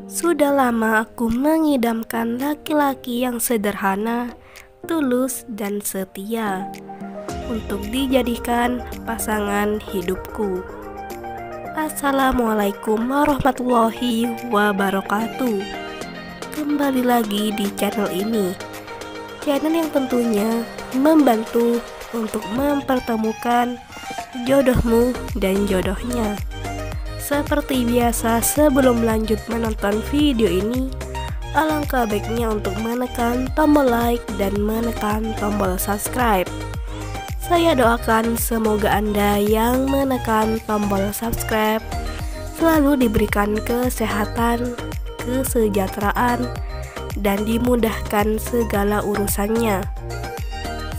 Sudah lama aku mengidamkan laki-laki yang sederhana, tulus, dan setia untuk dijadikan pasangan hidupku. Assalamualaikum warahmatullahi wabarakatuh. Kembali lagi di channel ini, channel yang tentunya membantu untuk mempertemukan jodohmu dan jodohnya. Seperti biasa, sebelum lanjut menonton video ini, alangkah baiknya untuk menekan tombol like dan menekan tombol subscribe. Saya doakan semoga Anda yang menekan tombol subscribe selalu diberikan kesehatan, kesejahteraan, dan dimudahkan segala urusannya.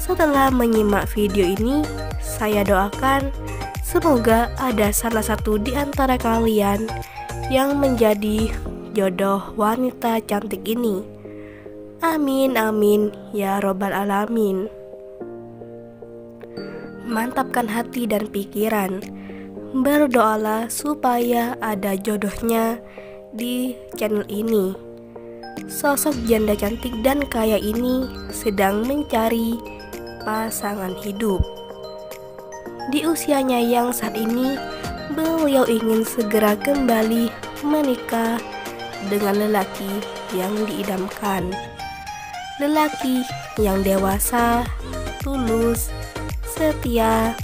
Setelah menyimak video ini, saya doakan semoga ada salah satu di antara kalian yang menjadi jodoh wanita cantik ini. Amin amin ya robbal alamin. Mantapkan hati dan pikiran. Berdoalah supaya ada jodohnya di channel ini. Sosok janda cantik dan kaya ini sedang mencari pasangan hidup. Di usianya yang saat ini, beliau ingin segera kembali menikah dengan lelaki yang diidamkan. Lelaki yang dewasa, tulus, setia,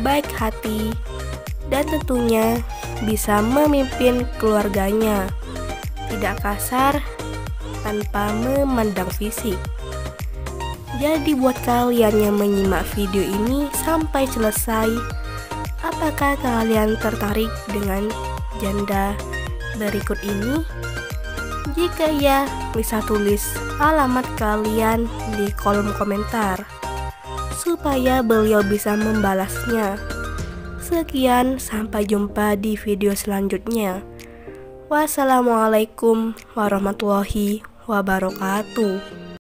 baik hati, dan tentunya bisa memimpin keluarganya. Tidak kasar, tanpa memandang fisik. Jadi buat kalian yang menyimak video ini sampai selesai, apakah kalian tertarik dengan janda berikut ini? Jika ya, bisa tulis alamat kalian di kolom komentar supaya beliau bisa membalasnya. Sekian, sampai jumpa di video selanjutnya. Wassalamualaikum warahmatullahi wabarakatuh.